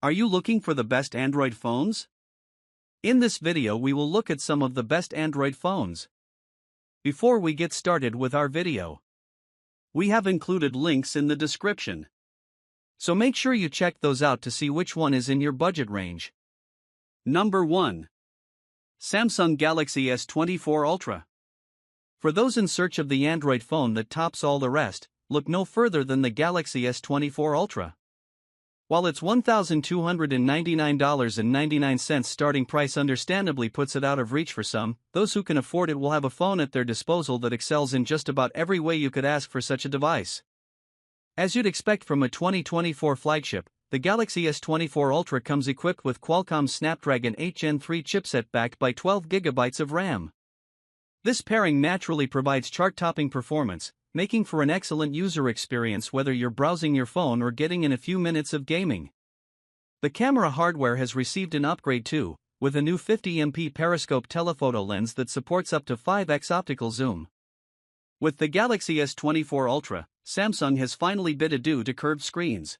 Are you looking for the best Android phones? In this video we will look at some of the best Android phones. Before we get started with our video, we have included links in the description. So make sure you check those out to see which one is in your budget range. Number 1. Samsung Galaxy S24 Ultra. For those in search of the Android phone that tops all the rest, look no further than the Galaxy S24 Ultra. While its $1,299.99 starting price understandably puts it out of reach for some, those who can afford it will have a phone at their disposal that excels in just about every way you could ask for such a device. As you'd expect from a 2024 flagship, the Galaxy S24 Ultra comes equipped with Qualcomm's Snapdragon 8 Gen 3 chipset backed by 12GB of RAM. This pairing naturally provides chart-topping performance, making for an excellent user experience whether you're browsing your phone or getting in a few minutes of gaming. The camera hardware has received an upgrade too, with a new 50MP periscope telephoto lens that supports up to 5x optical zoom. With the Galaxy S24 Ultra, Samsung has finally bid adieu to curved screens.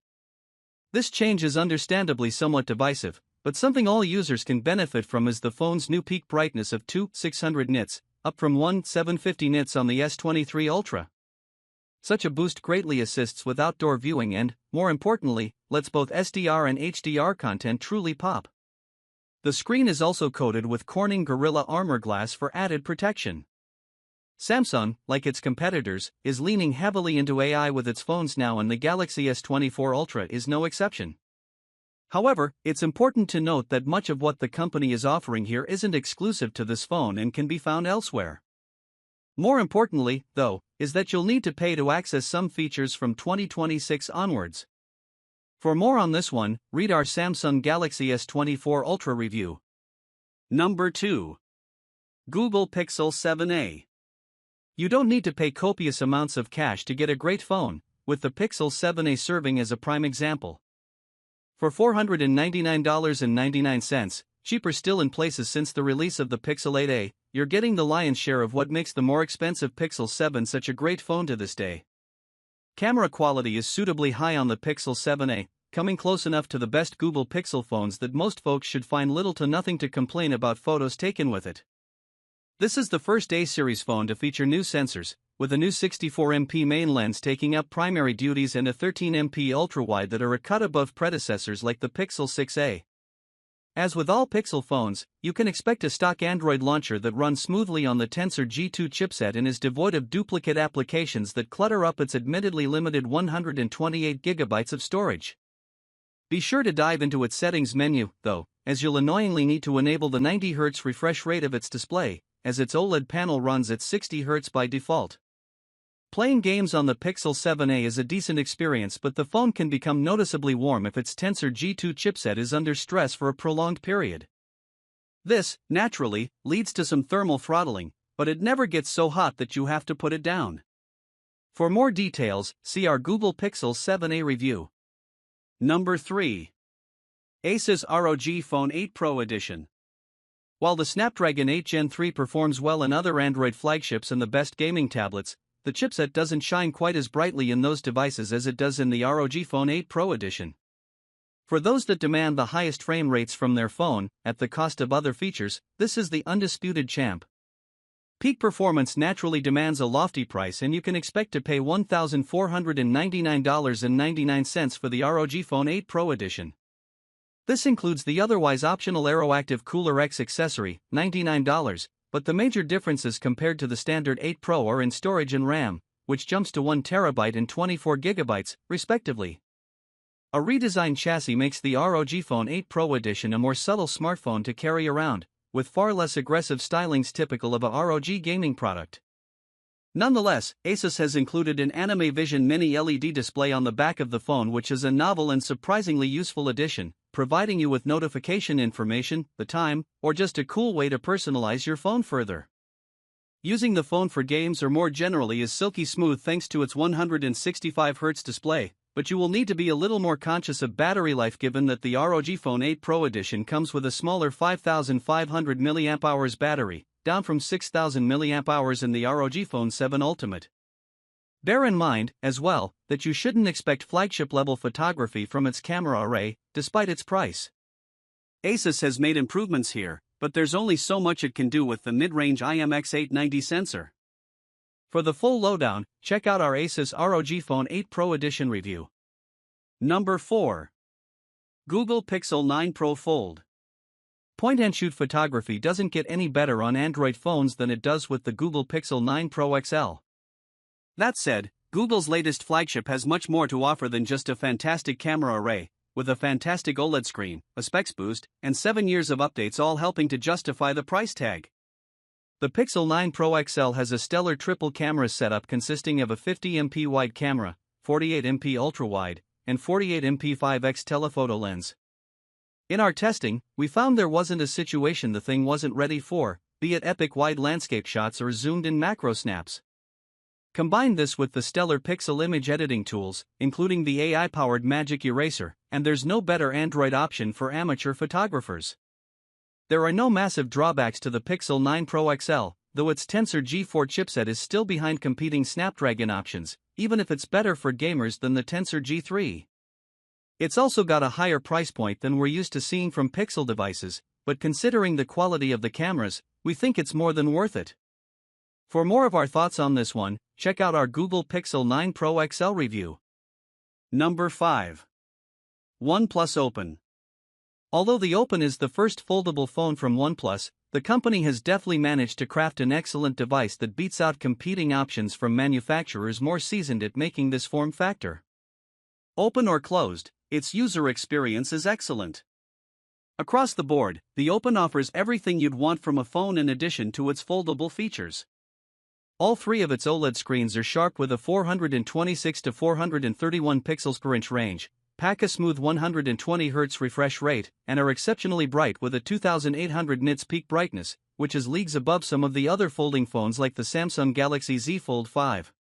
This change is understandably somewhat divisive, but something all users can benefit from is the phone's new peak brightness of 600 nits, up from 750 nits on the S23 Ultra. Such a boost greatly assists with outdoor viewing and, more importantly, lets both SDR and HDR content truly pop. The screen is also coated with Corning Gorilla Armor Glass for added protection. Samsung, like its competitors, is leaning heavily into AI with its phones now, and the Galaxy S24 Ultra is no exception. However, it's important to note that much of what the company is offering here isn't exclusive to this phone and can be found elsewhere. More importantly, though, is that you'll need to pay to access some features from 2026 onwards. For more on this one, read our Samsung Galaxy S24 Ultra review. Number 2. Google Pixel 7a. You don't need to pay copious amounts of cash to get a great phone, with the Pixel 7a serving as a prime example. For $499.99, cheaper still in places since the release of the Pixel 8a, you're getting the lion's share of what makes the more expensive Pixel 7 such a great phone to this day. Camera quality is suitably high on the Pixel 7a, coming close enough to the best Google Pixel phones that most folks should find little to nothing to complain about photos taken with it. This is the first A-series phone to feature new sensors, with a new 64MP main lens taking up primary duties and a 13MP ultra-wide that are a cut above predecessors like the Pixel 6a. As with all Pixel phones, you can expect a stock Android launcher that runs smoothly on the Tensor G2 chipset and is devoid of duplicate applications that clutter up its admittedly limited 128GB of storage. Be sure to dive into its settings menu, though, as you'll annoyingly need to enable the 90Hz refresh rate of its display, as its OLED panel runs at 60Hz by default. Playing games on the Pixel 7a is a decent experience, but the phone can become noticeably warm if its Tensor G2 chipset is under stress for a prolonged period. This, naturally, leads to some thermal throttling, but it never gets so hot that you have to put it down. For more details, see our Google Pixel 7a review. Number 3. Asus ROG Phone 8 Pro Edition. While the Snapdragon 8 Gen 3 performs well in other Android flagships and the best gaming tablets, the chipset doesn't shine quite as brightly in those devices as it does in the ROG Phone 8 Pro Edition. For those that demand the highest frame rates from their phone, at the cost of other features, this is the undisputed champ. Peak performance naturally demands a lofty price, and you can expect to pay $1,499.99 for the ROG Phone 8 Pro Edition. This includes the otherwise optional AeroActive Cooler X accessory, $99, but the major differences compared to the standard 8 Pro are in storage and RAM, which jumps to 1TB and 24GB, respectively. A redesigned chassis makes the ROG Phone 8 Pro Edition a more subtle smartphone to carry around, with far less aggressive stylings typical of a ROG gaming product. Nonetheless, Asus has included an Anime Vision Mini LED display on the back of the phone, which is a novel and surprisingly useful addition, providing you with notification information, the time, or just a cool way to personalize your phone further. Using the phone for games or more generally is silky smooth thanks to its 165Hz display, but you will need to be a little more conscious of battery life given that the ROG Phone 8 Pro Edition comes with a smaller 5500 mAh battery, down from 6000 mAh in the ROG Phone 7 Ultimate. Bear in mind, as well, that you shouldn't expect flagship-level photography from its camera array, despite its price. Asus has made improvements here, but there's only so much it can do with the mid-range IMX890 sensor. For the full lowdown, check out our Asus ROG Phone 8 Pro Edition review. Number 4. Google Pixel 9 Pro Fold. Point-and-shoot photography doesn't get any better on Android phones than it does with the Google Pixel 9 Pro XL. That said, Google's latest flagship has much more to offer than just a fantastic camera array, with a fantastic OLED screen, a specs boost, and 7 years of updates all helping to justify the price tag. The Pixel 9 Pro XL has a stellar triple camera setup consisting of a 50MP wide camera, 48MP ultra-wide, and 48MP 5x telephoto lens. In our testing, we found there wasn't a situation the thing wasn't ready for, be it epic wide landscape shots or zoomed-in macro snaps. Combine this with the stellar Pixel image editing tools, including the AI-powered Magic Eraser, and there's no better Android option for amateur photographers. There are no massive drawbacks to the Pixel 9 Pro XL, though its Tensor G4 chipset is still behind competing Snapdragon options, even if it's better for gamers than the Tensor G3. It's also got a higher price point than we're used to seeing from Pixel devices, but considering the quality of the cameras, we think it's more than worth it. For more of our thoughts on this one, check out our Google Pixel 9 Pro XL review. Number 5. OnePlus Open. Although the Open is the first foldable phone from OnePlus, the company has deftly managed to craft an excellent device that beats out competing options from manufacturers more seasoned at making this form factor. Open or closed, its user experience is excellent. Across the board, the Open offers everything you'd want from a phone in addition to its foldable features. All three of its OLED screens are sharp with a 426 to 431 pixels per inch range, pack a smooth 120 Hz refresh rate, and are exceptionally bright with a 2800 nits peak brightness, which is leagues above some of the other folding phones like the Samsung Galaxy Z Fold 5.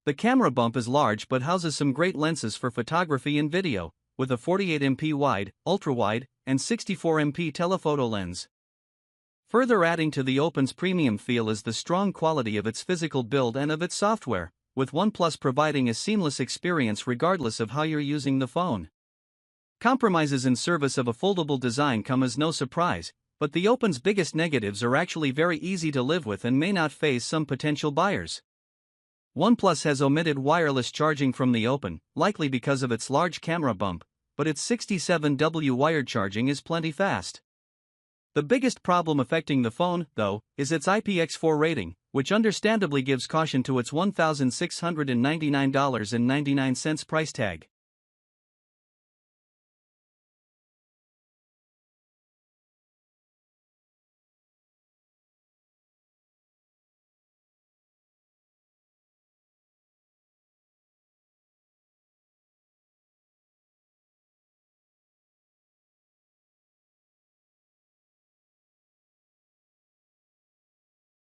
The camera bump is large but houses some great lenses for photography and video, with a 48MP wide, ultra-wide, and 64MP telephoto lens. Further adding to the Open's premium feel is the strong quality of its physical build and of its software, with OnePlus providing a seamless experience regardless of how you're using the phone. Compromises in service of a foldable design come as no surprise, but the Open's biggest negatives are actually very easy to live with and may not faze some potential buyers. OnePlus has omitted wireless charging from the Open, likely because of its large camera bump, but its 67W wired charging is plenty fast. The biggest problem affecting the phone, though, is its IPX4 rating, which understandably gives caution to its $1,699.99 price tag.